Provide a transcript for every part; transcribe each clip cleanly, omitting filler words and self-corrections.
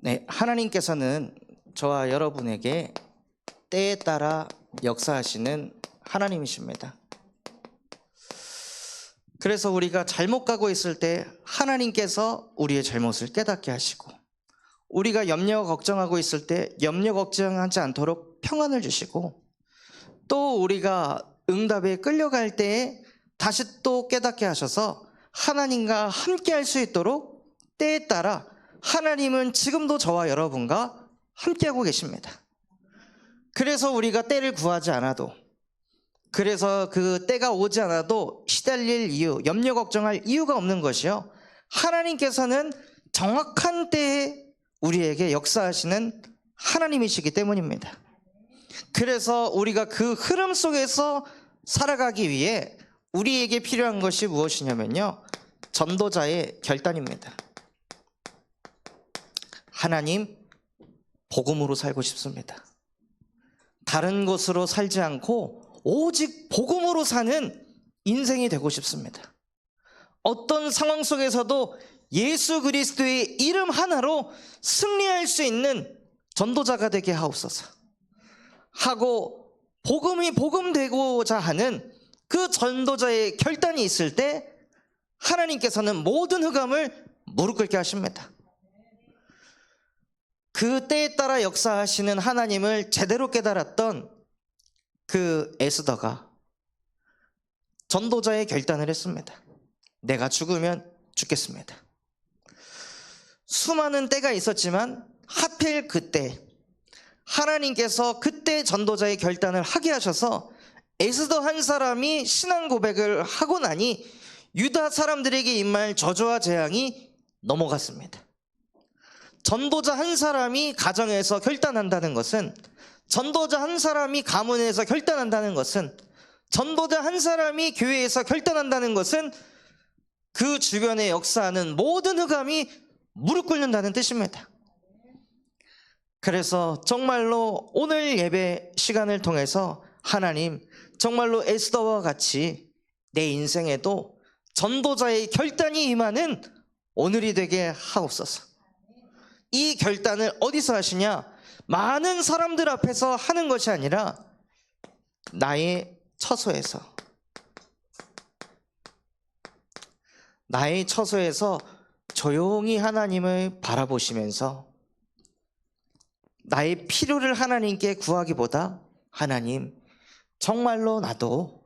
네, 하나님께서는 저와 여러분에게 때에 따라 역사하시는 하나님이십니다. 그래서 우리가 잘못 가고 있을 때 하나님께서 우리의 잘못을 깨닫게 하시고, 우리가 염려 걱정하고 있을 때 염려 걱정하지 않도록 평안을 주시고, 또 우리가 응답에 끌려갈 때에 다시 또 깨닫게 하셔서 하나님과 함께 할 수 있도록 때에 따라 하나님은 지금도 저와 여러분과 함께하고 계십니다. 그래서 우리가 때를 구하지 않아도, 그래서 그 때가 오지 않아도 시달릴 이유, 염려 걱정할 이유가 없는 것이요, 하나님께서는 정확한 때에 우리에게 역사하시는 하나님이시기 때문입니다. 그래서 우리가 그 흐름 속에서 살아가기 위해 우리에게 필요한 것이 무엇이냐면요, 전도자의 결단입니다. 하나님, 복음으로 살고 싶습니다. 다른 것으로 살지 않고 오직 복음으로 사는 인생이 되고 싶습니다. 어떤 상황 속에서도 예수 그리스도의 이름 하나로 승리할 수 있는 전도자가 되게 하옵소서 하고, 복음이 복음되고자 하는 그 전도자의 결단이 있을 때 하나님께서는 모든 흑암을 무릎 꿇게 하십니다. 그 때에 따라 역사하시는 하나님을 제대로 깨달았던 그 에스더가 전도자의 결단을 했습니다. 내가 죽으면 죽겠습니다. 수많은 때가 있었지만 하필 그때 하나님께서 그때 전도자의 결단을 하게 하셔서 에스더 한 사람이 신앙 고백을 하고 나니 유다 사람들에게 임할 저주와 재앙이 넘어갔습니다. 전도자 한 사람이 가정에서 결단한다는 것은, 전도자 한 사람이 가문에서 결단한다는 것은, 전도자 한 사람이 교회에서 결단한다는 것은 그 주변에 역사하는 모든 흑암이 무릎 꿇는다는 뜻입니다. 그래서 정말로 오늘 예배 시간을 통해서 하나님, 정말로 에스더와 같이 내 인생에도 전도자의 결단이 임하는 오늘이 되게 하옵소서. 이 결단을 어디서 하시냐? 많은 사람들 앞에서 하는 것이 아니라 나의 처소에서, 나의 처소에서 조용히 하나님을 바라보시면서 나의 필요를 하나님께 구하기보다, 하나님, 정말로 나도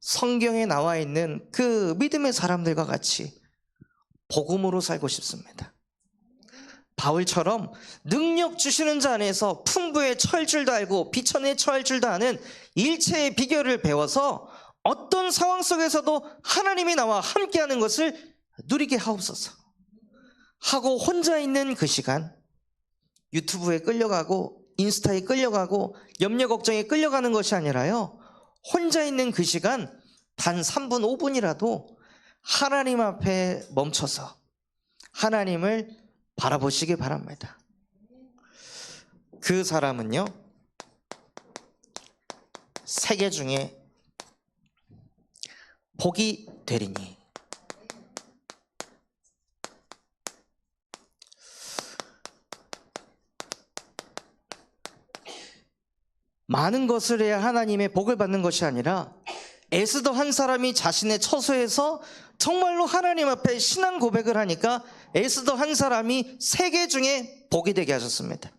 성경에 나와 있는 그 믿음의 사람들과 같이 복음으로 살고 싶습니다. 바울처럼 능력 주시는 자 안에서 풍부에 처할 줄도 알고 비천에 처할 줄도 아는 일체의 비결을 배워서 어떤 상황 속에서도 하나님이 나와 함께하는 것을 누리게 하옵소서 하고, 혼자 있는 그 시간, 유튜브에 끌려가고 인스타에 끌려가고 염려 걱정에 끌려가는 것이 아니라요, 혼자 있는 그 시간 단 3분 5분이라도 하나님 앞에 멈춰서 하나님을 바라보시기 바랍니다. 그 사람은요, 세계 중에 복이 되리니. 많은 것을 해야 하나님의 복을 받는 것이 아니라 에스더 한 사람이 자신의 처소에서 정말로 하나님 앞에 신앙 고백을 하니까 에스더 한 사람이 세계 중에 복이 되게 하셨습니다.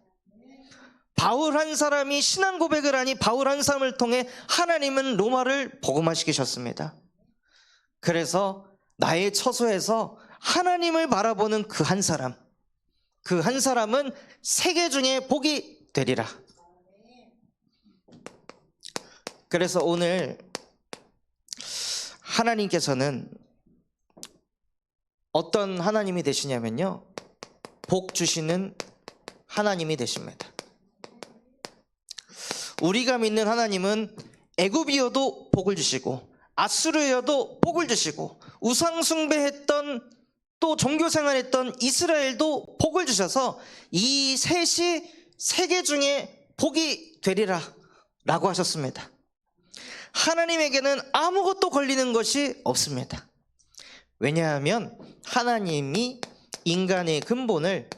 바울 한 사람이 신앙 고백을 하니 바울 한 사람을 통해 하나님은 로마를 복음화시키셨습니다. 그래서 나의 처소에서 하나님을 바라보는 그 한 사람, 그 한 사람은 세계 중에 복이 되리라. 그래서 오늘 하나님께서는 어떤 하나님이 되시냐면요, 복 주시는 하나님이 되십니다. 우리가 믿는 하나님은 애굽이어도 복을 주시고 아수르여도 복을 주시고 우상 숭배했던, 또 종교 생활했던 이스라엘도 복을 주셔서 이 셋이 세계 중에 복이 되리라 라고 하셨습니다. 하나님에게는 아무것도 걸리는 것이 없습니다. 왜냐하면 하나님이 인간의 근본을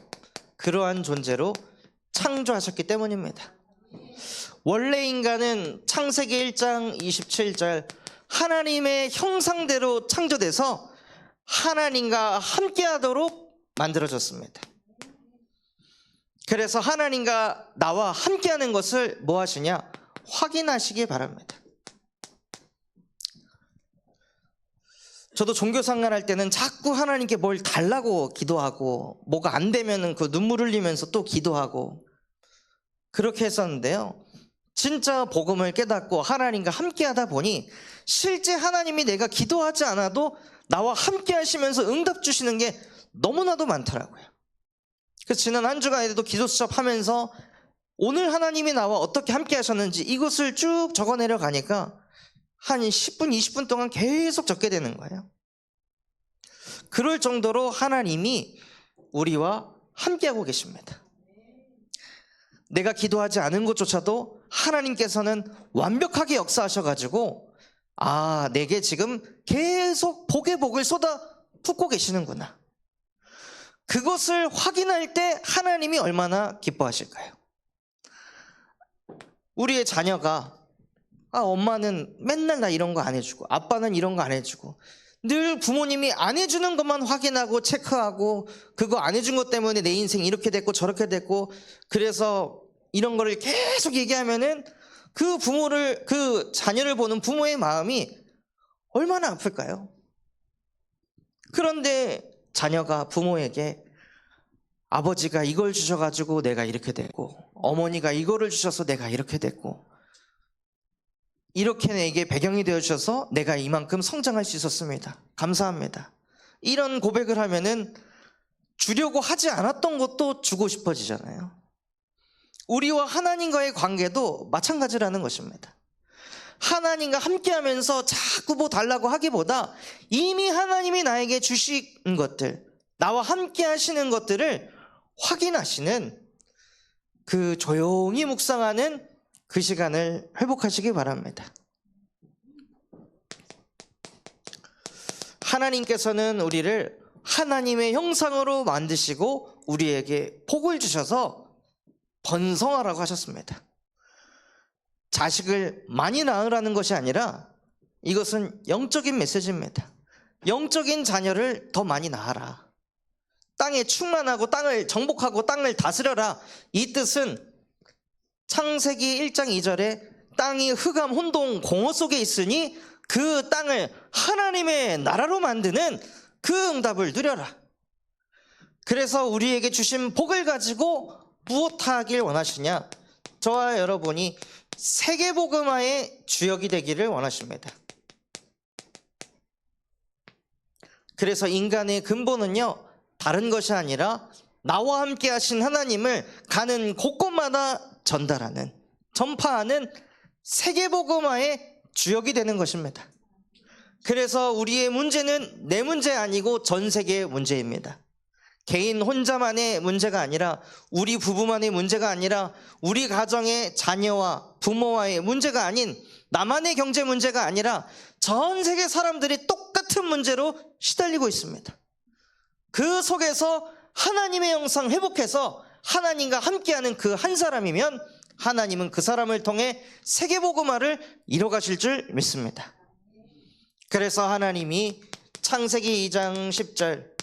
그러한 존재로 창조하셨기 때문입니다. 원래 인간은 창세기 1장 27절 하나님의 형상대로 창조돼서 하나님과 함께하도록 만들어졌습니다. 그래서 하나님과 나와 함께하는 것을 뭐 하시냐? 확인하시기 바랍니다. 저도 종교생활 할 때는 자꾸 하나님께 뭘 달라고 기도하고 뭐가 안 되면은 그 눈물 흘리면서 또 기도하고 그렇게 했었는데요. 진짜 복음을 깨닫고 하나님과 함께 하다 보니 실제 하나님이 내가 기도하지 않아도 나와 함께 하시면서 응답 주시는 게 너무나도 많더라고요. 그래서 지난 한 주간에도 기도 수첩하면서 오늘 하나님이 나와 어떻게 함께 하셨는지 이것을 쭉 적어내려 가니까 한 10분, 20분 동안 계속 적게 되는 거예요. 그럴 정도로 하나님이 우리와 함께하고 계십니다. 내가 기도하지 않은 것조차도 하나님께서는 완벽하게 역사하셔가지고 내게 지금 계속 복의 복을 쏟아 붓고 계시는구나. 그것을 확인할 때 하나님이 얼마나 기뻐하실까요? 우리의 자녀가 엄마는 맨날 나 이런 거 안 해주고 아빠는 이런 거 안 해주고 늘 부모님이 안 해주는 것만 확인하고 체크하고 그거 안 해준 것 때문에 내 인생 이렇게 됐고 저렇게 됐고 그래서 이런 거를 계속 얘기하면은 그 자녀를 보는 부모의 마음이 얼마나 아플까요? 그런데 자녀가 부모에게 아버지가 이걸 주셔가지고 내가 이렇게 됐고 어머니가 이거를 주셔서 내가 이렇게 됐고 이렇게 내게 배경이 되어주셔서 내가 이만큼 성장할 수 있었습니다. 감사합니다. 이런 고백을 하면은 주려고 하지 않았던 것도 주고 싶어지잖아요. 우리와 하나님과의 관계도 마찬가지라는 것입니다. 하나님과 함께하면서 자꾸 뭐 달라고 하기보다 이미 하나님이 나에게 주신 것들, 나와 함께 하시는 것들을 확인하시는 그 조용히 묵상하는 그 시간을 회복하시기 바랍니다. 하나님께서는 우리를 하나님의 형상으로 만드시고 우리에게 복을 주셔서 번성하라고 하셨습니다. 자식을 많이 낳으라는 것이 아니라 이것은 영적인 메시지입니다. 영적인 자녀를 더 많이 낳아라. 땅에 충만하고 땅을 정복하고 땅을 다스려라. 이 뜻은 창세기 1장 2절에 땅이 흑암, 혼동, 공허 속에 있으니 그 땅을 하나님의 나라로 만드는 그 응답을 누려라. 그래서 우리에게 주신 복을 가지고 무엇하길 원하시냐? 저와 여러분이 세계복음화의 주역이 되기를 원하십니다. 그래서 인간의 근본은요, 다른 것이 아니라 나와 함께 하신 하나님을 가는 곳곳마다 전달하는, 전파하는 세계복음화의 주역이 되는 것입니다. 그래서 우리의 문제는 내 문제 아니고 전 세계의 문제입니다. 개인 혼자만의 문제가 아니라 우리 부부만의 문제가 아니라 우리 가정의 자녀와 부모와의 문제가 아닌 나만의 경제 문제가 아니라 전 세계 사람들이 똑같은 문제로 시달리고 있습니다. 그 속에서 하나님의 형상 회복해서 하나님과 함께하는 그 한 사람이면 하나님은 그 사람을 통해 세계복음화를 이뤄가실 줄 믿습니다. 그래서 하나님이 창세기 2장 10절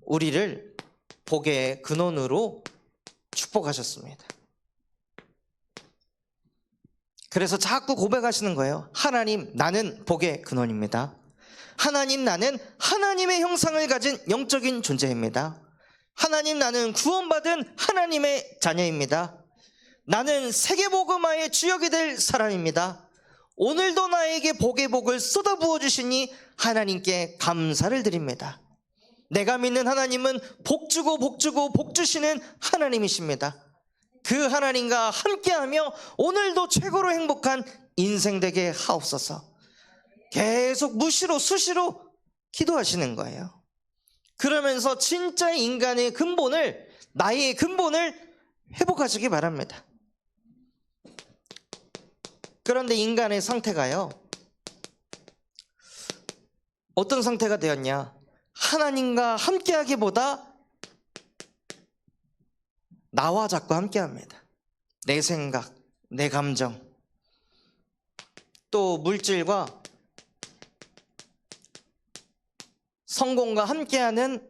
우리를 복의 근원으로 축복하셨습니다. 그래서 자꾸 고백하시는 거예요. 하나님, 나는 복의 근원입니다. 하나님, 나는 하나님의 형상을 가진 영적인 존재입니다. 하나님, 나는 구원받은 하나님의 자녀입니다. 나는 세계복음화의 주역이 될 사람입니다. 오늘도 나에게 복의 복을 쏟아부어 주시니 하나님께 감사를 드립니다. 내가 믿는 하나님은 복 주고 복 주고 복 주시는 하나님이십니다. 그 하나님과 함께하며 오늘도 최고로 행복한 인생 되게 하옵소서. 계속 무시로 수시로 기도하시는 거예요. 그러면서 진짜 인간의 근본을, 나의 근본을 회복하시기 바랍니다. 그런데 인간의 상태가요, 어떤 상태가 되었냐? 하나님과 함께하기보다 나와 자꾸 함께합니다. 내 생각, 내 감정, 또 물질과 성공과 함께하는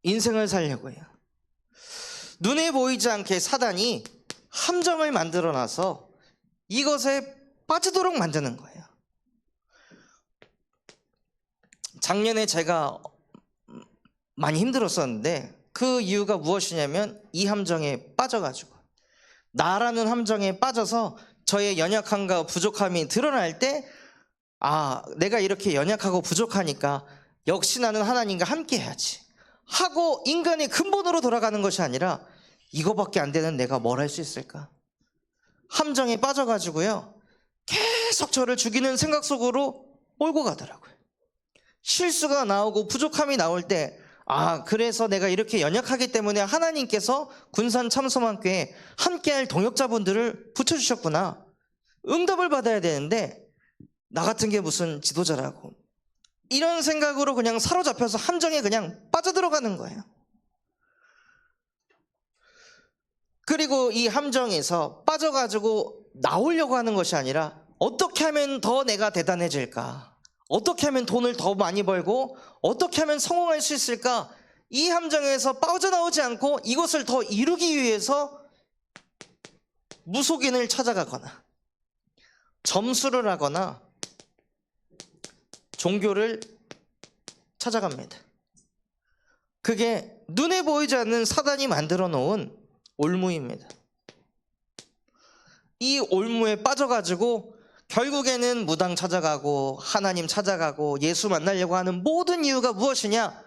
인생을 살려고 해요. 눈에 보이지 않게 사단이 함정을 만들어놔서 이것에 빠지도록 만드는 거예요. 작년에 제가 많이 힘들었었는데 그 이유가 무엇이냐면 이 함정에 빠져가지고, 나라는 함정에 빠져서 저의 연약함과 부족함이 드러날 때, 내가 이렇게 연약하고 부족하니까 역시 나는 하나님과 함께 해야지 하고 인간의 근본으로 돌아가는 것이 아니라, 이거밖에 안 되는 내가 뭘 할 수 있을까? 함정에 빠져가지고요, 계속 저를 죽이는 생각 속으로 몰고 가더라고요. 실수가 나오고 부족함이 나올 때, 그래서 내가 이렇게 연약하기 때문에 하나님께서 군산 참소만교회 함께할 동역자분들을 붙여주셨구나, 응답을 받아야 되는데 나 같은 게 무슨 지도자라고, 이런 생각으로 그냥 사로잡혀서 함정에 그냥 빠져들어가는 거예요. 그리고 이 함정에서 빠져가지고 나오려고 하는 것이 아니라, 어떻게 하면 더 내가 대단해질까, 어떻게 하면 돈을 더 많이 벌고 어떻게 하면 성공할 수 있을까, 이 함정에서 빠져나오지 않고 이것을 더 이루기 위해서 무속인을 찾아가거나 점수를 하거나 종교를 찾아갑니다. 그게 눈에 보이지 않는 사단이 만들어 놓은 올무입니다. 이 올무에 빠져가지고 결국에는 무당 찾아가고 하나님 찾아가고 예수 만나려고 하는 모든 이유가 무엇이냐?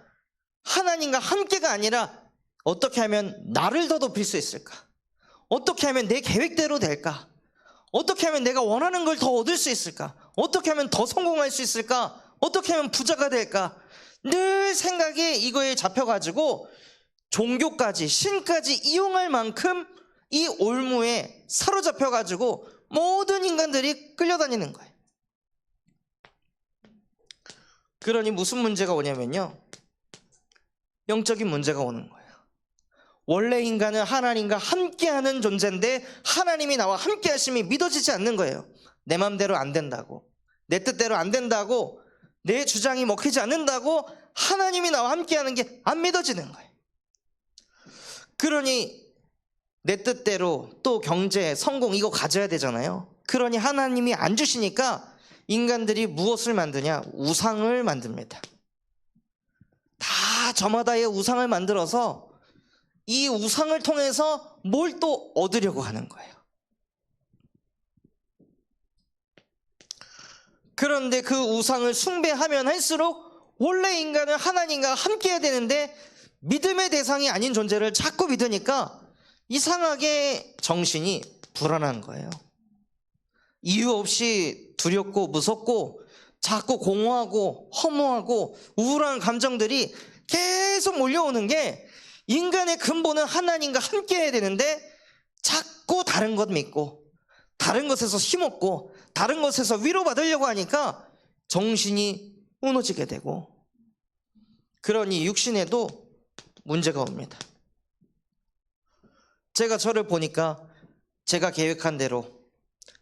하나님과 함께가 아니라 어떻게 하면 나를 더 높일 수 있을까? 어떻게 하면 내 계획대로 될까? 어떻게 하면 내가 원하는 걸 더 얻을 수 있을까? 어떻게 하면 더 성공할 수 있을까? 어떻게 하면 부자가 될까? 늘 생각이 이거에 잡혀가지고 종교까지 신까지 이용할 만큼 이 올무에 사로잡혀가지고 모든 인간들이 끌려다니는 거예요. 그러니 무슨 문제가 오냐면요, 영적인 문제가 오는 거예요. 원래 인간은 하나님과 함께하는 존재인데 하나님이 나와 함께 하심이 믿어지지 않는 거예요. 내 맘대로 안 된다고, 내 뜻대로 안 된다고, 내 주장이 먹히지 않는다고 하나님이 나와 함께하는 게 안 믿어지는 거예요. 그러니 내 뜻대로 또 경제, 성공 이거 가져야 되잖아요. 그러니 하나님이 안 주시니까 인간들이 무엇을 만드냐? 우상을 만듭니다. 다 저마다의 우상을 만들어서 이 우상을 통해서 뭘 또 얻으려고 하는 거예요. 그런데 그 우상을 숭배하면 할수록 원래 인간은 하나님과 함께 해야 되는데 믿음의 대상이 아닌 존재를 자꾸 믿으니까 이상하게 정신이 불안한 거예요. 이유 없이 두렵고 무섭고 자꾸 공허하고 허무하고 우울한 감정들이 계속 몰려오는 게, 인간의 근본은 하나님과 함께 해야 되는데 자꾸 다른 것 믿고 다른 것에서 힘없고 다른 것에서 위로받으려고 하니까 정신이 무너지게 되고, 그러니 육신에도 문제가 옵니다. 제가 저를 보니까 제가 계획한 대로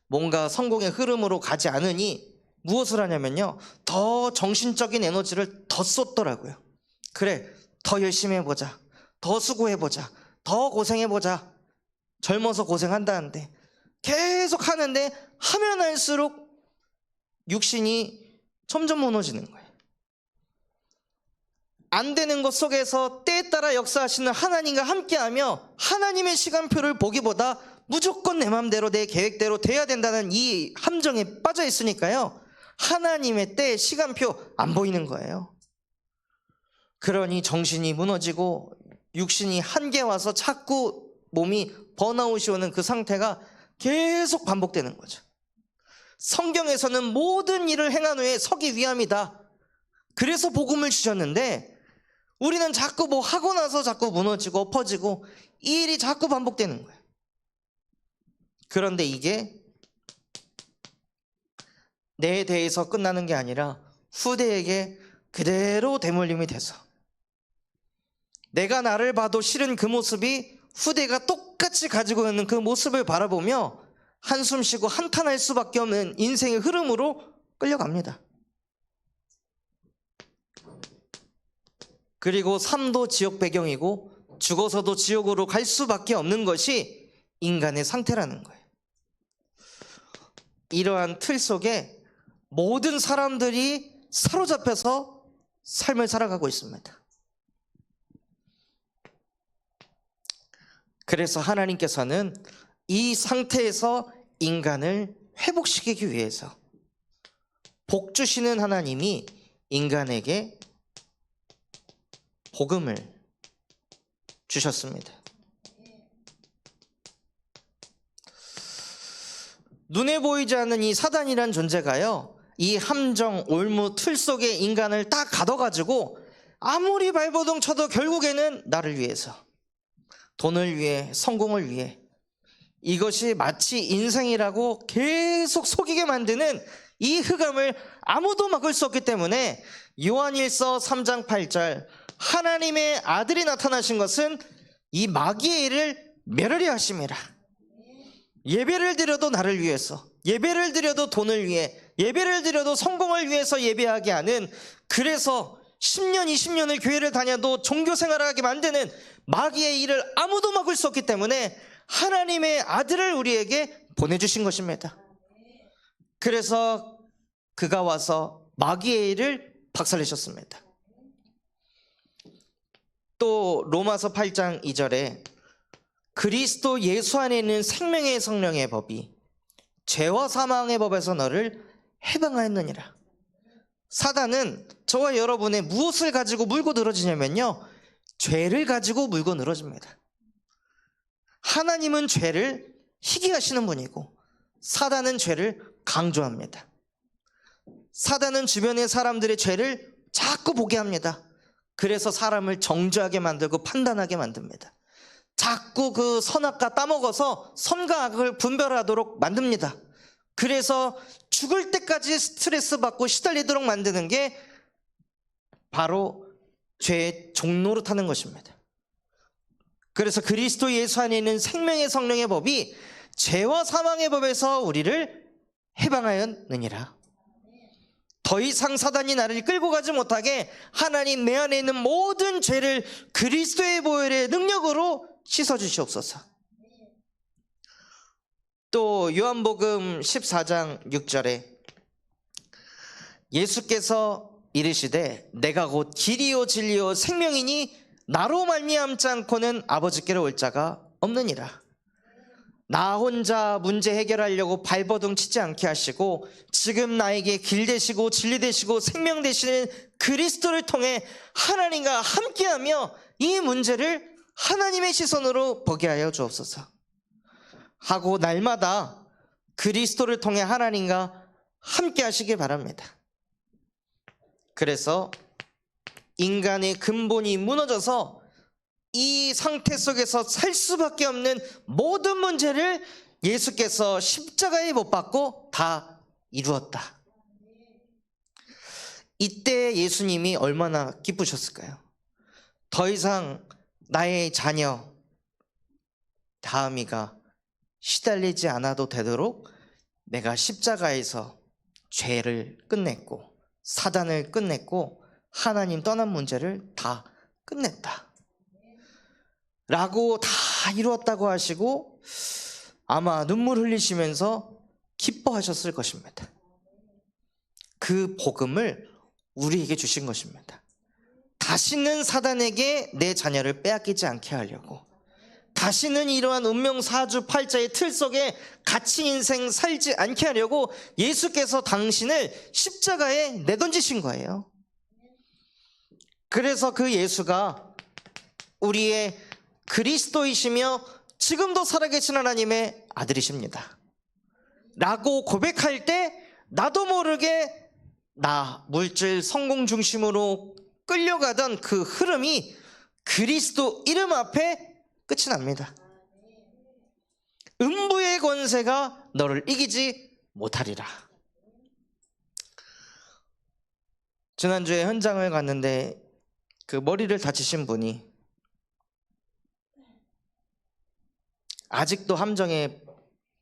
뭔가 성공의 흐름으로 가지 않으니 무엇을 하냐면요, 더 정신적인 에너지를 더 쏟더라고요. 그래, 더 열심히 해보자, 더 수고해보자, 더 고생해보자, 젊어서 고생한다는데 계속 하는데 하면 할수록 육신이 점점 무너지는 거예요. 안 되는 것 속에서 때에 따라 역사하시는 하나님과 함께하며 하나님의 시간표를 보기보다 무조건 내 맘대로 내 계획대로 돼야 된다는 이 함정에 빠져 있으니까요, 하나님의 때 시간표 안 보이는 거예요. 그러니 정신이 무너지고 육신이 한계 와서 자꾸 몸이 번아웃이 오는 그 상태가 계속 반복되는 거죠. 성경에서는 모든 일을 행한 후에 서기 위함이다, 그래서 복음을 주셨는데 우리는 자꾸 뭐 하고 나서 자꾸 무너지고 엎어지고 이 일이 자꾸 반복되는 거예요. 그런데 이게 내에 대해서 끝나는 게 아니라 후대에게 그대로 대물림이 돼서 내가 나를 봐도 싫은 그 모습이 후대가 똑같이 똑같이 가지고 있는 그 모습을 바라보며 한숨 쉬고 한탄할 수밖에 없는 인생의 흐름으로 끌려갑니다. 그리고 삶도 지옥 배경이고 죽어서도 지옥으로 갈 수밖에 없는 것이 인간의 상태라는 거예요. 이러한 틀 속에 모든 사람들이 사로잡혀서 삶을 살아가고 있습니다. 그래서 하나님께서는 이 상태에서 인간을 회복시키기 위해서 복 주시는 하나님이 인간에게 복음을 주셨습니다. 눈에 보이지 않는 이 사단이란 존재가요, 이 함정, 올무, 틀 속에 인간을 딱 가둬가지고 아무리 발버둥 쳐도 결국에는 나를 위해서, 돈을 위해, 성공을 위해, 이것이 마치 인생이라고 계속 속이게 만드는 이 흑암을 아무도 막을 수 없기 때문에 요한일서 3장 8절 하나님의 아들이 나타나신 것은 이 마귀의 일을 멸하려 하심이라. 예배를 드려도 나를 위해서, 예배를 드려도 돈을 위해, 예배를 드려도 성공을 위해서 예배하게 하는, 그래서 10년 20년을 교회를 다녀도 종교생활을 하게 만드는 마귀의 일을 아무도 막을 수 없기 때문에 하나님의 아들을 우리에게 보내주신 것입니다. 그래서 그가 와서 마귀의 일을 박살내셨습니다. 또 로마서 8장 2절에 그리스도 예수 안에 있는 생명의 성령의 법이 죄와 사망의 법에서 너를 해방하였느니라. 사단은 저와 여러분의 무엇을 가지고 물고 늘어지냐면요, 죄를 가지고 물고 늘어집니다. 하나님은 죄를 희귀하시는 분이고 사단은 죄를 강조합니다. 사단은 주변의 사람들의 죄를 자꾸 보게 합니다. 그래서 사람을 정죄하게 만들고 판단하게 만듭니다. 자꾸 그 선악과 따먹어서 선과 악을 분별하도록 만듭니다. 그래서 죽을 때까지 스트레스 받고 시달리도록 만드는 게 바로 죄의 종로로 타는 것입니다. 그래서 그리스도 예수 안에 있는 생명의 성령의 법이 죄와 사망의 법에서 우리를 해방하였느니라. 더 이상 사단이 나를 끌고 가지 못하게 하나님 내 안에 있는 모든 죄를 그리스도의 보혈의 능력으로 씻어주시옵소서. 또 요한복음 14장 6절에 예수께서 이르시되 내가 곧 길이요 진리요 생명이니 나로 말미암지 않고는 아버지께로 올 자가 없느니라. 나 혼자 문제 해결하려고 발버둥 치지 않게 하시고 지금 나에게 길 되시고 진리 되시고 생명 되시는 그리스도를 통해 하나님과 함께하며 이 문제를 하나님의 시선으로 보게 하여 주옵소서 하고 날마다 그리스도를 통해 하나님과 함께 하시길 바랍니다. 그래서 인간의 근본이 무너져서 이 상태 속에서 살 수밖에 없는 모든 문제를 예수께서 십자가에 못 박고 다 이루었다. 이때 예수님이 얼마나 기쁘셨을까요? 더 이상 나의 자녀 다음이가 시달리지 않아도 되도록 내가 십자가에서 죄를 끝냈고 사단을 끝냈고 하나님 떠난 문제를 다 끝냈다 라고 다 이루었다고 하시고 아마 눈물 흘리시면서 기뻐하셨을 것입니다. 그 복음을 우리에게 주신 것입니다. 다시는 사단에게 내 자녀를 빼앗기지 않게 하려고, 다시는 이러한 운명사주팔자의 틀 속에 갇힌 인생 살지 않게 하려고 예수께서 당신을 십자가에 내던지신 거예요. 그래서 그 예수가 우리의 그리스도이시며 지금도 살아계신 하나님의 아들이십니다 라고 고백할 때 나도 모르게 나 물질 성공 중심으로 끌려가던 그 흐름이 그리스도 이름 앞에 끝이 납니다. 음부의 권세가 너를 이기지 못하리라. 지난주에 현장을 갔는데 그 머리를 다치신 분이 아직도 함정에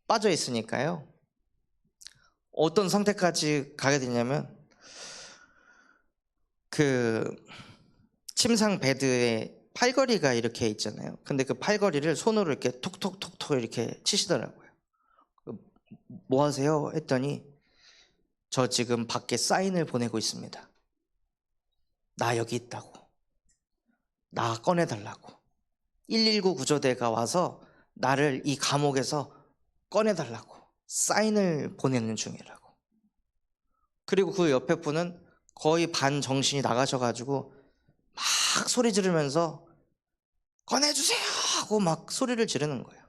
빠져 있으니까요. 어떤 선택까지 가게 되냐면 그 침상 베드에 팔걸이가 이렇게 있잖아요. 근데 그 팔걸이를 손으로 이렇게 톡톡톡톡 이렇게 치시더라고요. 뭐 하세요? 했더니 저 지금 밖에 사인을 보내고 있습니다. 나 여기 있다고. 나 꺼내달라고. 119 구조대가 와서 나를 이 감옥에서 꺼내달라고 사인을 보내는 중이라고. 그리고 그 옆에 분은 거의 반 정신이 나가셔가지고 막 소리 지르면서 꺼내주세요 하고 막 소리를 지르는 거예요.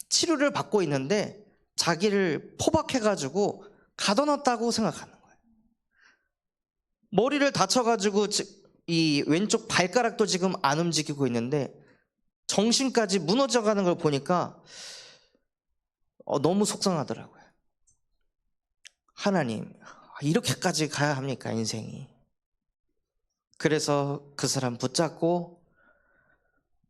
치료를 받고 있는데 자기를 포박해가지고 가둬놨다고 생각하는 거예요. 머리를 다쳐가지고 이 왼쪽 발가락도 지금 안 움직이고 있는데 정신까지 무너져가는 걸 보니까 너무 속상하더라고요. 하나님, 이렇게까지 가야 합니까, 인생이? 그래서 그 사람 붙잡고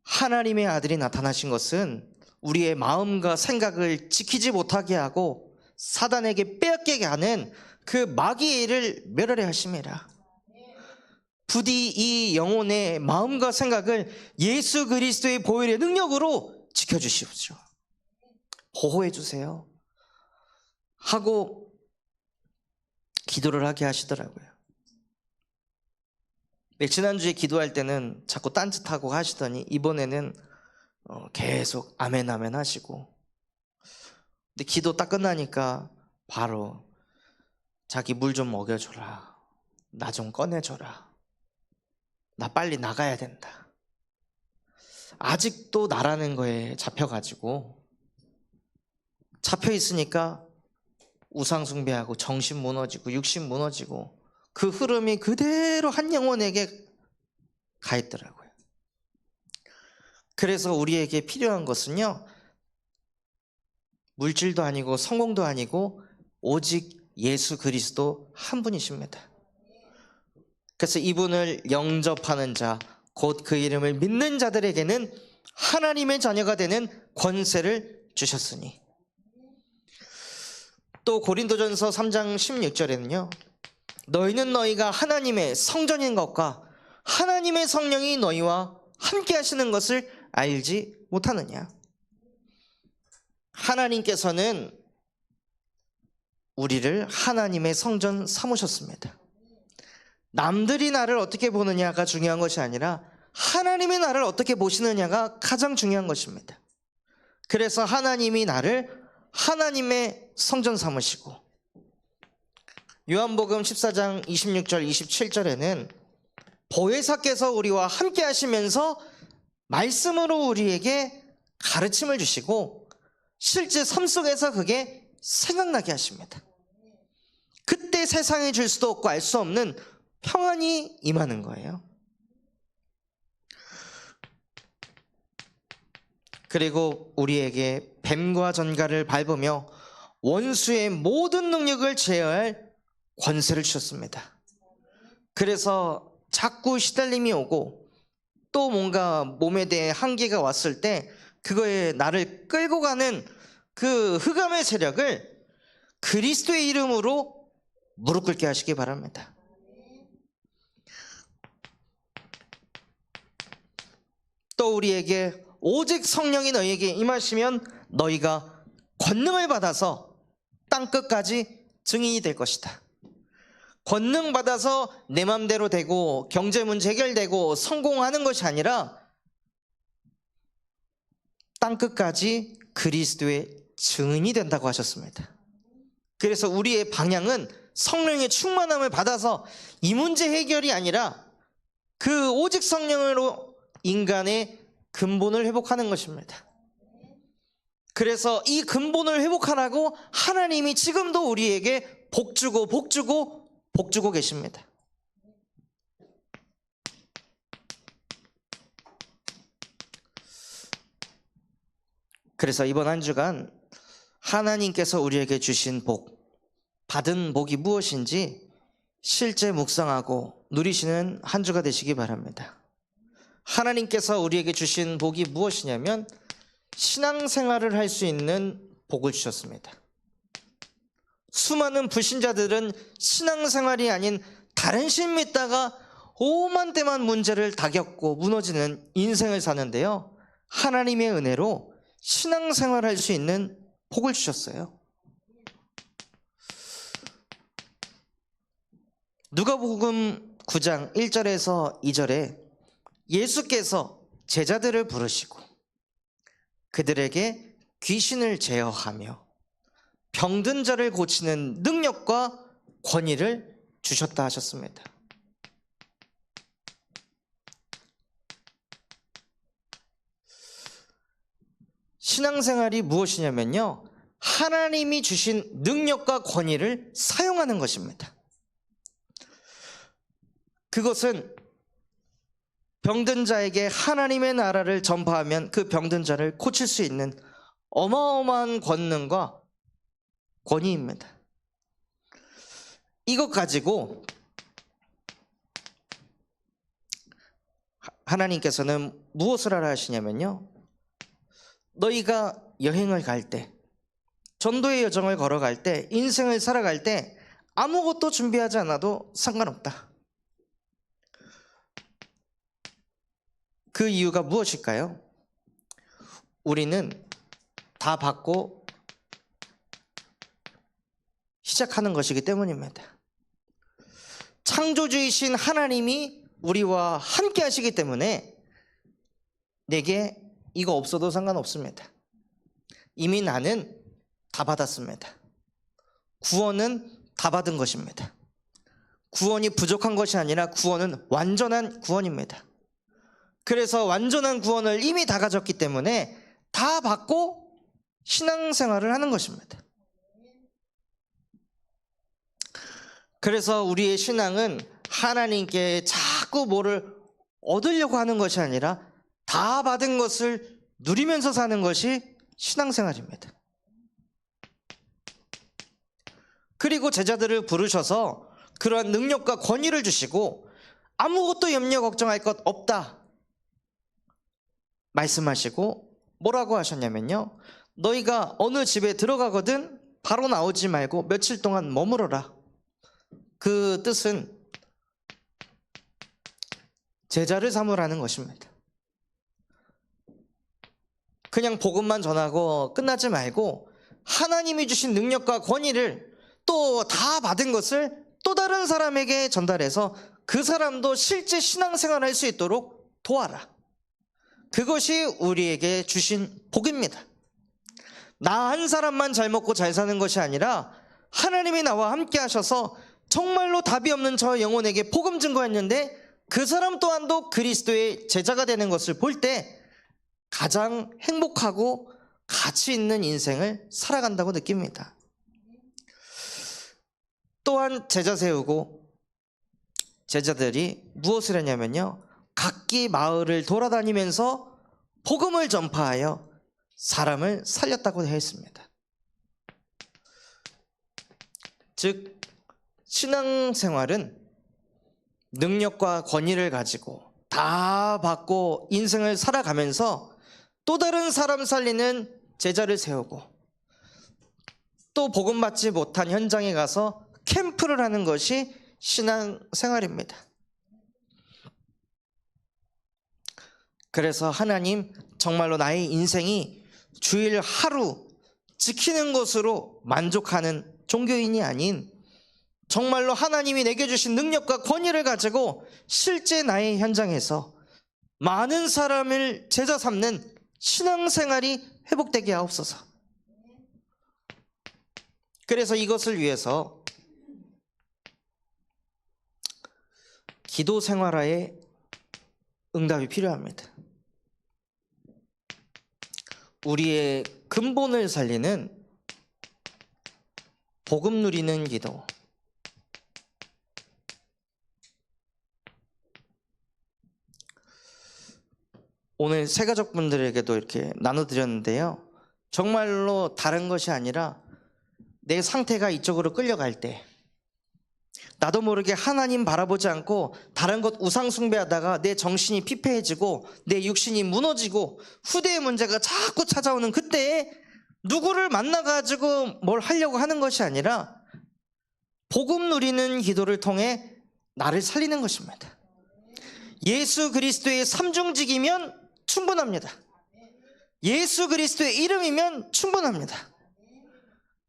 하나님의 아들이 나타나신 것은 우리의 마음과 생각을 지키지 못하게 하고 사단에게 빼앗기게 하는 그 마귀의 일을 멸하려 하심이라. 부디 이 영혼의 마음과 생각을 예수 그리스도의 보혈의 능력으로 지켜주시옵소서. 보호해 주세요 하고 기도를 하게 하시더라고요. 지난주에 기도할 때는 자꾸 딴짓하고 하시더니 이번에는 계속 아멘 아멘 하시고, 근데 기도 딱 끝나니까 바로 자기 물 좀 먹여줘라, 나 좀 꺼내줘라, 나 빨리 나가야 된다. 아직도 나라는 거에 잡혀가지고 잡혀 있으니까 우상 숭배하고 정신 무너지고 육신 무너지고 그 흐름이 그대로 한 영혼에게 가 있더라고요. 그래서 우리에게 필요한 것은요, 물질도 아니고 성공도 아니고 오직 예수 그리스도 한 분이십니다. 그래서 이분을 영접하는 자, 곧 그 이름을 믿는 자들에게는 하나님의 자녀가 되는 권세를 주셨으니. 또 고린도전서 3장 16절에는요 너희는 너희가 하나님의 성전인 것과 하나님의 성령이 너희와 함께 하시는 것을 알지 못하느냐. 하나님께서는 우리를 하나님의 성전 삼으셨습니다. 남들이 나를 어떻게 보느냐가 중요한 것이 아니라 하나님이 나를 어떻게 보시느냐가 가장 중요한 것입니다. 그래서 하나님이 나를 하나님의 성전 삼으시고, 요한복음 14장 26절 27절에는 보혜사께서 우리와 함께 하시면서 말씀으로 우리에게 가르침을 주시고 실제 삶 속에서 그게 생각나게 하십니다. 그때 세상이 줄 수도 없고 알 수 없는 평안이 임하는 거예요. 그리고 우리에게 뱀과 전갈을 밟으며 원수의 모든 능력을 제어할 권세를 주셨습니다. 그래서 자꾸 시달림이 오고 또 뭔가 몸에 대해 한계가 왔을 때 그거에 나를 끌고 가는 그 흑암의 세력을 그리스도의 이름으로 무릎 꿇게 하시기 바랍니다. 또 우리에게 오직 성령이 너희에게 임하시면 너희가 권능을 받아서 땅끝까지 증인이 될 것이다. 권능 받아서 내 맘대로 되고 경제 문제 해결되고 성공하는 것이 아니라 땅끝까지 그리스도의 증인이 된다고 하셨습니다. 그래서 우리의 방향은 성령의 충만함을 받아서 이 문제 해결이 아니라 그 오직 성령으로 인간의 근본을 회복하는 것입니다. 그래서 이 근본을 회복하라고 하나님이 지금도 우리에게 복주고 계십니다. 그래서 이번 한 주간 하나님께서 우리에게 주신 복, 받은 복이 무엇인지 실제 묵상하고 누리시는 한 주가 되시기 바랍니다. 하나님께서 우리에게 주신 복이 무엇이냐면 신앙생활을 할 수 있는 복을 주셨습니다. 수많은 불신자들은 신앙생활이 아닌 다른 신 믿다가 오만때만 문제를 다 겪고 무너지는 인생을 사는데요, 하나님의 은혜로 신앙생활할 수 있는 복을 주셨어요. 누가복음 9장 1절에서 2절에 예수께서 제자들을 부르시고 그들에게 귀신을 제어하며 병든 자를 고치는 능력과 권위를 주셨다 하셨습니다. 신앙생활이 무엇이냐면요, 하나님이 주신 능력과 권위를 사용하는 것입니다. 그것은 병든 자에게 하나님의 나라를 전파하면 그 병든 자를 고칠 수 있는 어마어마한 권능과 권위입니다. 이것 가지고 하나님께서는 무엇을 하라 하시냐면요, 너희가 여행을 갈 때, 전도의 여정을 걸어갈 때, 인생을 살아갈 때 아무것도 준비하지 않아도 상관없다. 그 이유가 무엇일까요? 우리는 다 받고 시작하는 것이기 때문입니다. 창조주이신 하나님이 우리와 함께 하시기 때문에 내게 이거 없어도 상관없습니다. 이미 나는 다 받았습니다. 구원은 다 받은 것입니다. 구원이 부족한 것이 아니라 구원은 완전한 구원입니다. 그래서 완전한 구원을 이미 다 가졌기 때문에 다 받고 신앙생활을 하는 것입니다. 그래서 우리의 신앙은 하나님께 자꾸 뭐를 얻으려고 하는 것이 아니라 다 받은 것을 누리면서 사는 것이 신앙생활입니다. 그리고 제자들을 부르셔서 그러한 능력과 권위를 주시고 아무것도 염려 걱정할 것 없다 말씀하시고 뭐라고 하셨냐면요, 너희가 어느 집에 들어가거든 바로 나오지 말고 며칠 동안 머무러라. 그 뜻은 제자를 삼으라는 것입니다. 그냥 복음만 전하고 끝나지 말고 하나님이 주신 능력과 권위를 또 다 받은 것을 또 다른 사람에게 전달해서 그 사람도 실제 신앙생활을 할 수 있도록 도와라. 그것이 우리에게 주신 복입니다. 나 한 사람만 잘 먹고 잘 사는 것이 아니라 하나님이 나와 함께 하셔서 정말로 답이 없는 저 영혼에게 복음 증거했는데 그 사람 또한도 그리스도의 제자가 되는 것을 볼 때 가장 행복하고 가치 있는 인생을 살아간다고 느낍니다. 또한 제자 세우고 제자들이 무엇을 했냐면요, 각기 마을을 돌아다니면서 복음을 전파하여 사람을 살렸다고 되어 있습니다. 즉 신앙생활은 능력과 권위를 가지고 다 받고 인생을 살아가면서 또 다른 사람 살리는 제자를 세우고 또 복음 받지 못한 현장에 가서 캠프를 하는 것이 신앙생활입니다. 그래서 하나님, 정말로 나의 인생이 주일 하루 지키는 것으로 만족하는 종교인이 아닌 정말로 하나님이 내게 주신 능력과 권위를 가지고 실제 나의 현장에서 많은 사람을 제자 삼는 신앙생활이 회복되게 하옵소서. 그래서 이것을 위해서 기도 생활화에 응답이 필요합니다. 우리의 근본을 살리는 복음 누리는 기도. 오늘 새가족분들에게도 이렇게 나눠드렸는데요, 정말로 다른 것이 아니라 내 상태가 이쪽으로 끌려갈 때, 나도 모르게 하나님 바라보지 않고 다른 것 우상 숭배하다가 내 정신이 피폐해지고 내 육신이 무너지고 후대의 문제가 자꾸 찾아오는 그때에 누구를 만나가지고 뭘 하려고 하는 것이 아니라 복음 누리는 기도를 통해 나를 살리는 것입니다. 예수 그리스도의 삼중직이면 충분합니다. 예수 그리스도의 이름이면 충분합니다.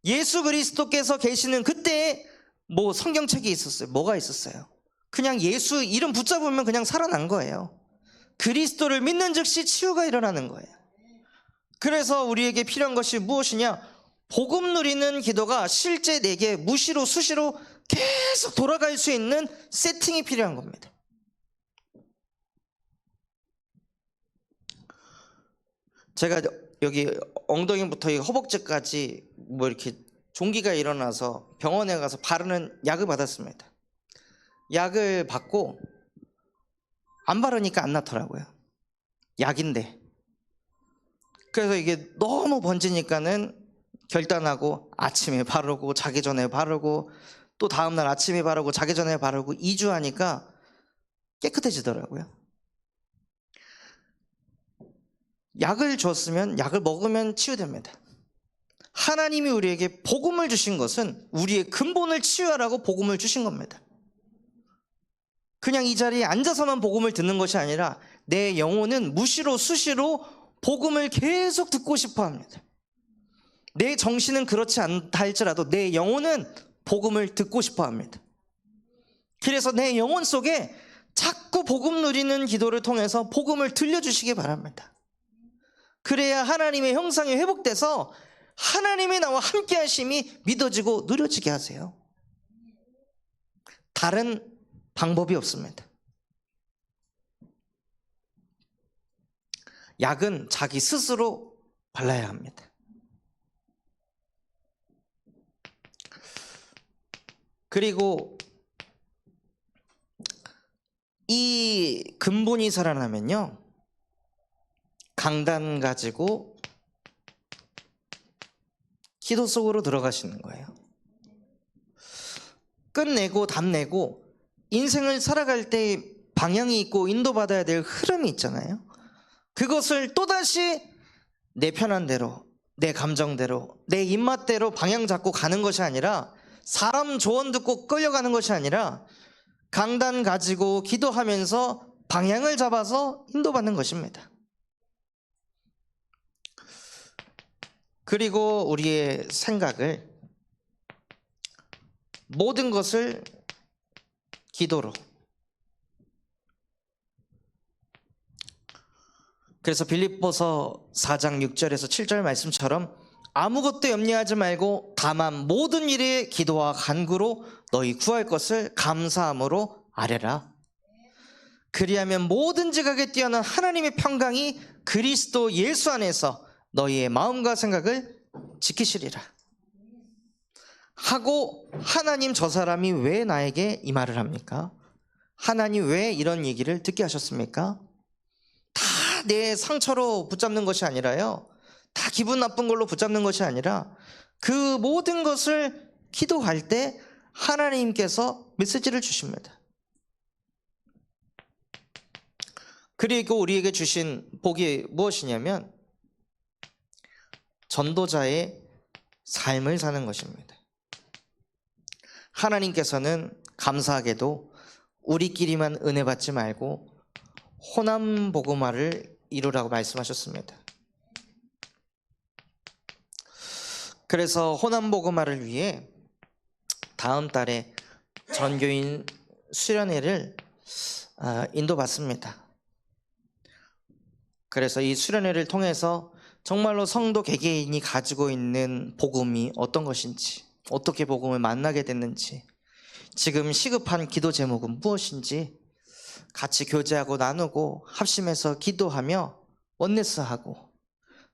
예수 그리스도께서 계시는 그때에 뭐 성경책이 있었어요? 뭐가 있었어요? 그냥 예수 이름 붙잡으면 그냥 살아난 거예요. 그리스도를 믿는 즉시 치유가 일어나는 거예요. 그래서 우리에게 필요한 것이 무엇이냐? 복음 누리는 기도가 실제 내게 무시로 수시로 계속 돌아갈 수 있는 세팅이 필요한 겁니다. 제가 여기 엉덩이부터 허벅지까지 뭐 이렇게 종기가 일어나서 병원에 가서 바르는 약을 받았습니다. 약을 받고 안 바르니까 안 낫더라고요. 약인데. 그래서 이게 너무 번지니까는 결단하고 아침에 바르고 자기 전에 바르고 또 다음날 아침에 바르고 자기 전에 바르고 2주 하니까 깨끗해지더라고요. 약을 줬으면 약을 먹으면 치유됩니다. 하나님이 우리에게 복음을 주신 것은 우리의 근본을 치유하라고 복음을 주신 겁니다. 그냥 이 자리에 앉아서만 복음을 듣는 것이 아니라 내 영혼은 무시로 수시로 복음을 계속 듣고 싶어 합니다. 내 정신은 그렇지 않다 할지라도 내 영혼은 복음을 듣고 싶어 합니다. 그래서 내 영혼 속에 자꾸 복음 누리는 기도를 통해서 복음을 들려주시기 바랍니다. 그래야 하나님의 형상이 회복돼서 하나님이 나와 함께 하심이 믿어지고 누려지게 하세요. 다른 방법이 없습니다. 약은 자기 스스로 발라야 합니다. 그리고 이 근본이 살아나면요, 강단 가지고 기도 속으로 들어가시는 거예요. 끝내고 답내고 인생을 살아갈 때 방향이 있고 인도받아야 될 흐름이 있잖아요. 그것을 또다시 내 편한 대로, 내 감정대로, 내 입맛대로 방향 잡고 가는 것이 아니라, 사람 조언 듣고 끌려가는 것이 아니라 강단 가지고 기도하면서 방향을 잡아서 인도받는 것입니다. 그리고 우리의 생각을, 모든 것을 기도로. 그래서 빌립보서 4장 6절에서 7절 말씀처럼 아무것도 염려하지 말고 다만 모든 일에 기도와 간구로 너희 구할 것을 감사함으로 아뢰라. 그리하면 모든 지각에 뛰어난 하나님의 평강이 그리스도 예수 안에서 너희의 마음과 생각을 지키시리라. 하고 하나님, 저 사람이 왜 나에게 이 말을 합니까? 하나님 왜 이런 얘기를 듣게 하셨습니까? 다 내 상처로 붙잡는 것이 아니라요, 다 기분 나쁜 걸로 붙잡는 것이 아니라 그 모든 것을 기도할 때 하나님께서 메시지를 주십니다. 그리고 우리에게 주신 복이 무엇이냐면 전도자의 삶을 사는 것입니다. 하나님께서는 감사하게도 우리끼리만 은혜 받지 말고 호남 복음화를 이루라고 말씀하셨습니다. 그래서 호남 복음화를 위해 다음 달에 전교인 수련회를 인도받습니다. 그래서 이 수련회를 통해서 정말로 성도 개개인이 가지고 있는 복음이 어떤 것인지, 어떻게 복음을 만나게 됐는지, 지금 시급한 기도 제목은 무엇인지 같이 교제하고 나누고 합심해서 기도하며 원네스하고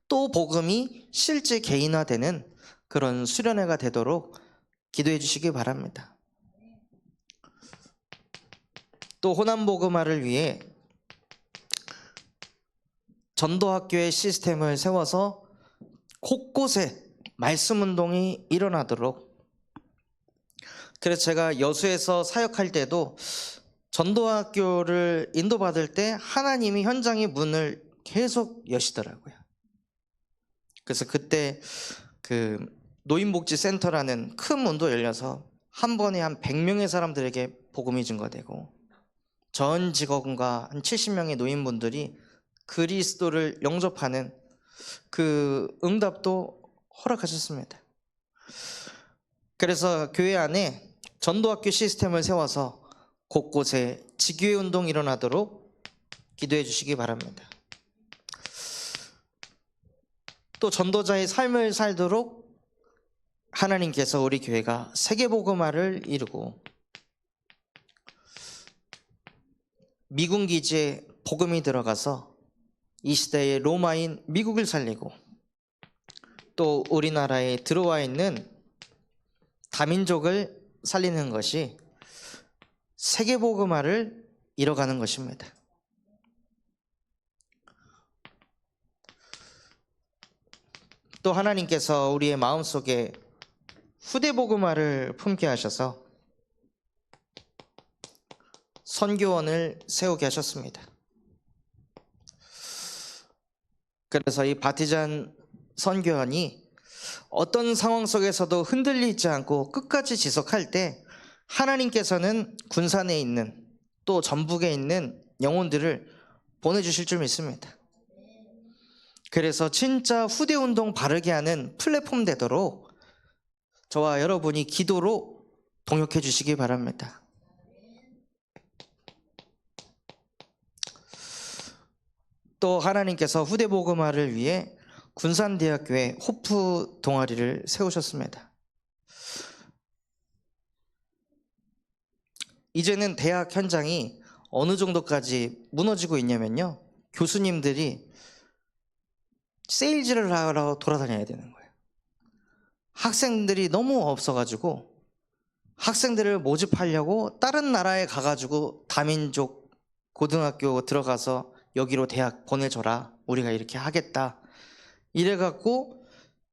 또 복음이 실제 개인화되는 그런 수련회가 되도록 기도해 주시기 바랍니다. 또 호남 복음화를 위해 전도학교의 시스템을 세워서 곳곳에 말씀 운동이 일어나도록 그래서 제가 여수에서 사역할 때도 전도학교를 인도받을 때 하나님이 현장의 문을 계속 여시더라고요. 그래서 그때 그 노인복지센터라는 큰 문도 열려서 한 번에 한 100명의 사람들에게 복음이 증거되고 전 직원과 한 70명의 노인분들이 그리스도를 영접하는 그 응답도 허락하셨습니다. 그래서 교회 안에 전도학교 시스템을 세워서 곳곳에 지교회 운동이 일어나도록 기도해 주시기 바랍니다. 또 전도자의 삶을 살도록 하나님께서 우리 교회가 세계복음화를 이루고 미군 기지에 복음이 들어가서 이 시대의 로마인 미국을 살리고 또 우리나라에 들어와 있는 다민족을 살리는 것이 세계복음화를 이뤄가는 것입니다. 또 하나님께서 우리의 마음속에 후대복음화를 품게 하셔서 선교원을 세우게 하셨습니다. 그래서 이 바티잔 선교원이 어떤 상황 속에서도 흔들리지 않고 끝까지 지속할 때 하나님께서는 군산에 있는 또 전북에 있는 영혼들을 보내주실 줄 믿습니다. 그래서 진짜 후대운동 바르게 하는 플랫폼 되도록 저와 여러분이 기도로 동역해 주시기 바랍니다. 또 하나님께서 후대복음화를 위해 군산대학교에 호프 동아리를 세우셨습니다. 이제는 대학 현장이 어느 정도까지 무너지고 있냐면요, 교수님들이 세일즈를 하러 돌아다녀야 되는 거예요. 학생들이 너무 없어가지고 학생들을 모집하려고 다른 나라에 가가지고 다민족 고등학교 들어가서 여기로 대학 보내줘라, 우리가 이렇게 하겠다, 이래갖고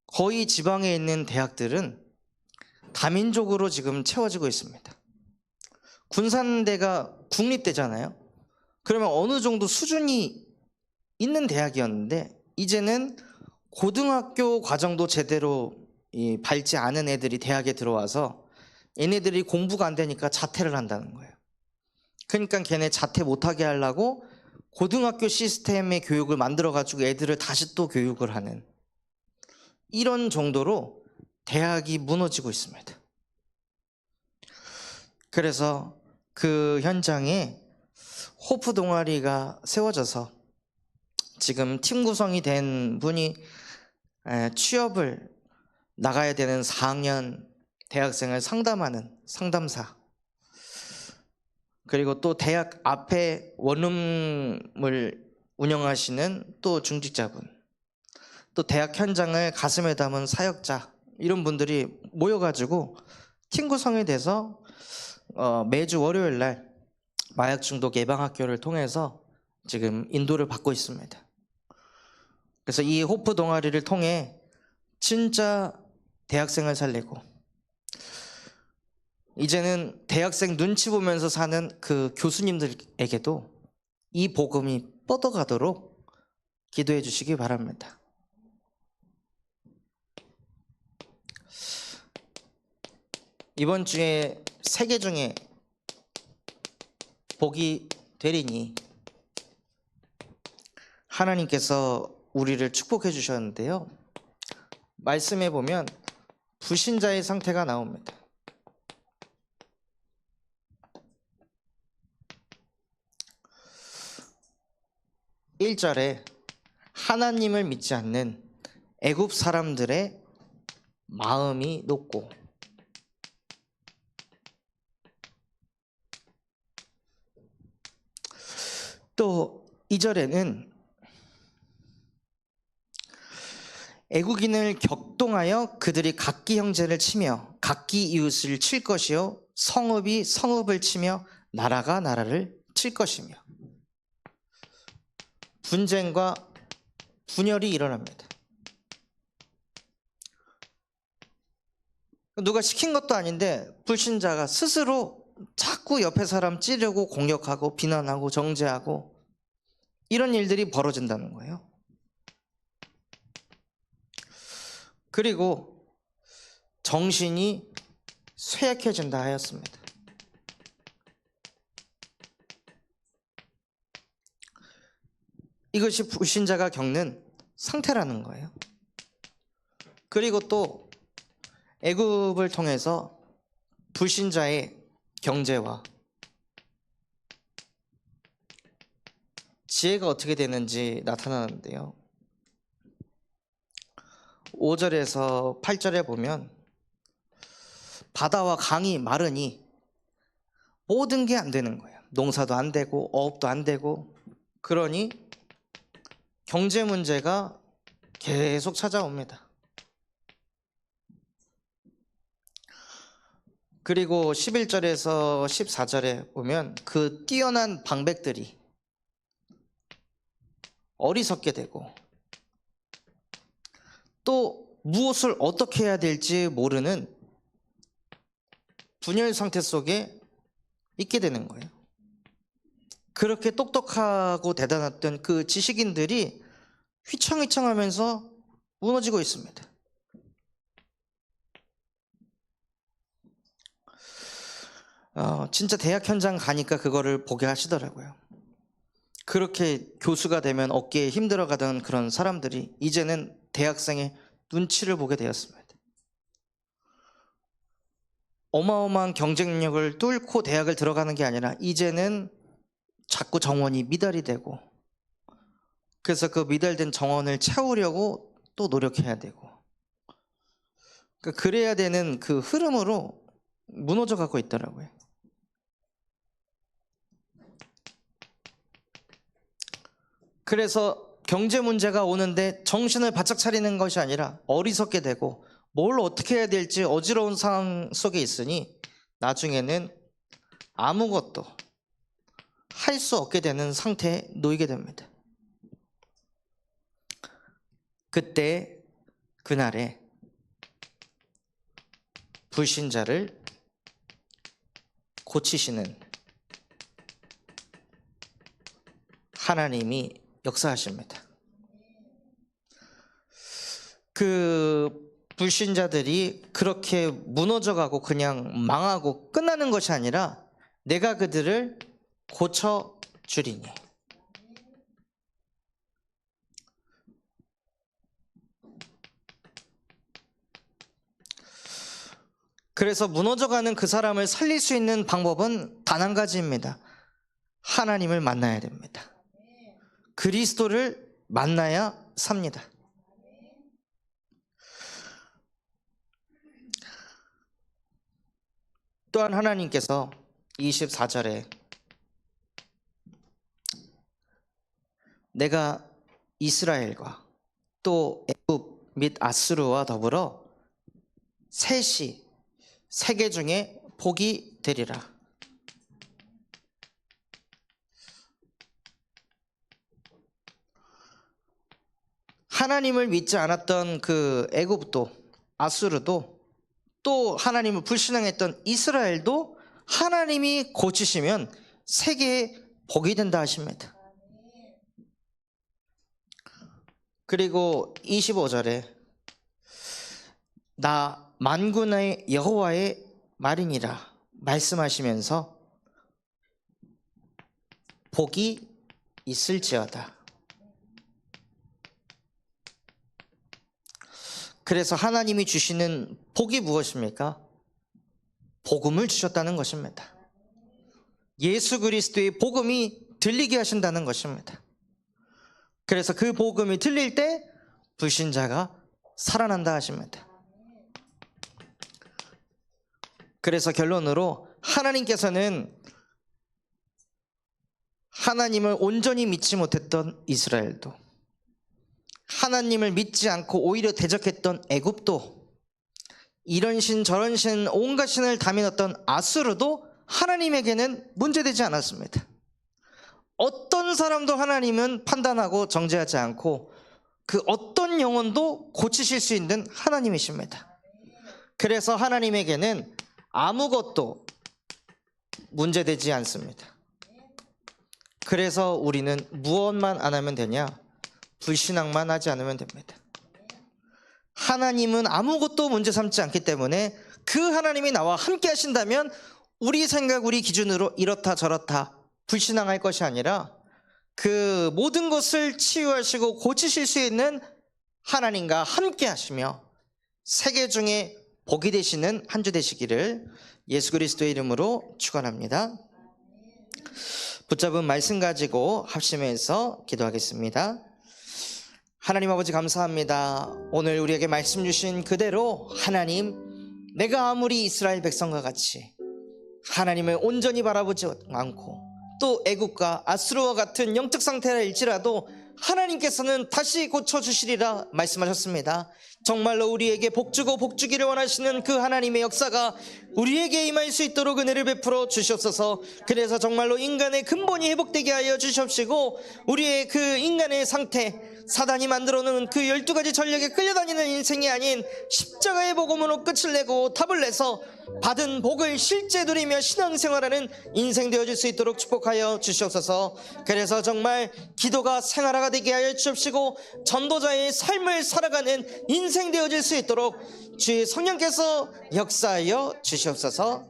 거의 지방에 있는 대학들은 다민족으로 지금 채워지고 있습니다. 군산대가 국립대잖아요. 그러면 어느 정도 수준이 있는 대학이었는데 이제는 고등학교 과정도 제대로 밟지 않은 애들이 대학에 들어와서 얘네들이 공부가 안 되니까 자퇴를 한다는 거예요. 그러니까 걔네 자퇴 못하게 하려고 고등학교 시스템의 교육을 만들어가지고 애들을 다시 또 교육을 하는, 이런 정도로 대학이 무너지고 있습니다. 그래서 그 현장에 호프 동아리가 세워져서 지금 팀 구성이 된 분이 취업을 나가야 되는 4학년 대학생을 상담하는 상담사, 그리고 또 대학 앞에 원룸을 운영하시는 또 중직자분, 또 대학 현장을 가슴에 담은 사역자, 이런 분들이 모여가지고 팀 구성이 돼서 매주 월요일 날 마약 중독 예방 학교를 통해서 지금 인도를 받고 있습니다. 그래서 이 호프 동아리를 통해 진짜 대학생을 살리고 이제는 대학생 눈치 보면서 사는 그 교수님들에게도 이 복음이 뻗어가도록 기도해 주시기 바랍니다. 이번 주에 세 개 중에 복이 되리니 하나님께서 우리를 축복해 주셨는데요, 말씀에 보면 불신자의 상태가 나옵니다. 1절에 하나님을 믿지 않는 애굽 사람들의 마음이 높고, 또 2절에는 애국인을 격동하여 그들이 각기 형제를 치며 각기 이웃을 칠 것이요 성읍이 성읍을 치며 나라가 나라를 칠 것이며, 분쟁과 분열이 일어납니다. 누가 시킨 것도 아닌데 불신자가 스스로 자꾸 옆에 사람 찌르고 공격하고 비난하고 정죄하고 이런 일들이 벌어진다는 거예요. 그리고 정신이 쇠약해진다 하였습니다. 이것이 불신자가 겪는 상태라는 거예요. 그리고 또 애굽을 통해서 불신자의 경제와 지혜가 어떻게 되는지 나타나는데요. 5절에서 8절에 보면 바다와 강이 마르니 모든 게 안 되는 거예요. 농사도 안 되고 어업도 안 되고, 그러니 경제 문제가 계속 찾아옵니다. 그리고 11절에서 14절에 보면 그 뛰어난 방백들이 어리석게 되고 또 무엇을 어떻게 해야 될지 모르는 분열 상태 속에 있게 되는 거예요. 그렇게 똑똑하고 대단했던 그 지식인들이 휘청휘청하면서 무너지고 있습니다. 진짜 대학 현장 가니까 그거를 보게 하시더라고요. 그렇게 교수가 되면 어깨에 힘들어가던 그런 사람들이 이제는 대학생의 눈치를 보게 되었습니다. 어마어마한 경쟁력을 뚫고 대학을 들어가는 게 아니라 이제는 자꾸 정원이 미달이 되고, 그래서 그 미달된 정원을 채우려고 또 노력해야 되고, 그래야 되는 그 흐름으로 무너져 가고 있더라고요. 그래서 경제 문제가 오는데 정신을 바짝 차리는 것이 아니라 어리석게 되고 뭘 어떻게 해야 될지 어지러운 상황 속에 있으니 나중에는 아무것도 할 수 없게 되는 상태에 놓이게 됩니다. 그때 그날에 불신자를 고치시는 하나님이 역사하십니다. 그 불신자들이 그렇게 무너져가고 그냥 망하고 끝나는 것이 아니라 내가 그들을 고쳐주리니. 그래서 무너져가는 그 사람을 살릴 수 있는 방법은 단 한 가지입니다. 하나님을 만나야 됩니다. 그리스도를 만나야 삽니다. 또한 하나님께서 24절에 내가 이스라엘과 또 애굽 및 아수르와 더불어 셋이 세계 중에 복이 되리라. 하나님을 믿지 않았던 그 애굽도 아수르도 또 하나님을 불신앙했던 이스라엘도 하나님이 고치시면 세계에 복이 된다 하십니다. 그리고 25절에 나 만군의 여호와의 말이니라 말씀하시면서 복이 있을지어다. 그래서 하나님이 주시는 복이 무엇입니까? 복음을 주셨다는 것입니다. 예수 그리스도의 복음이 들리게 하신다는 것입니다. 그래서 그 복음이 들릴 때 불신자가 살아난다 하십니다. 그래서 결론으로 하나님께서는 하나님을 온전히 믿지 못했던 이스라엘도, 하나님을 믿지 않고 오히려 대적했던 애굽도, 이런 신 저런 신 온갖 신을 다 믿었던 아수르도 하나님에게는 문제되지 않았습니다. 어떤 사람도 하나님은 판단하고 정죄하지 않고 그 어떤 영혼도 고치실 수 있는 하나님이십니다. 그래서 하나님에게는 아무것도 문제되지 않습니다. 그래서 우리는 무엇만 안 하면 되냐? 불신앙만 하지 않으면 됩니다. 하나님은 아무것도 문제 삼지 않기 때문에 그 하나님이 나와 함께 하신다면 우리 생각, 우리 기준으로 이렇다 저렇다 불신앙할 것이 아니라 그 모든 것을 치유하시고 고치실 수 있는 하나님과 함께 하시며 세계 중에 복이 되시는 한 주 되시기를 예수 그리스도의 이름으로 축원합니다. 붙잡은 말씀 가지고 합심해서 기도하겠습니다. 하나님 아버지 감사합니다. 오늘 우리에게 말씀 주신 그대로 하나님, 내가 아무리 이스라엘 백성과 같이 하나님을 온전히 바라보지 않고 또 애국과 아수르와 같은 영적 상태라 일지라도 하나님께서는 다시 고쳐주시리라 말씀하셨습니다. 정말로 우리에게 복주고 복주기를 원하시는 그 하나님의 역사가 우리에게 임할 수 있도록 은혜를 베풀어 주시옵소서. 그래서 정말로 인간의 근본이 회복되게 하여 주시옵시고 우리의 그 인간의 상태, 사단이 만들어놓은 그 12가지 전략에 끌려다니는 인생이 아닌 십자가의 복음으로 끝을 내고 답을 내서 받은 복을 실제 누리며 신앙생활하는 인생 되어질 수 있도록 축복하여 주시옵소서. 그래서 정말 기도가 생활화가 되게 하여 주시옵시고 전도자의 삶을 살아가는 인생 되어질 수 있도록 주의 성령께서 역사하여 주시옵소서.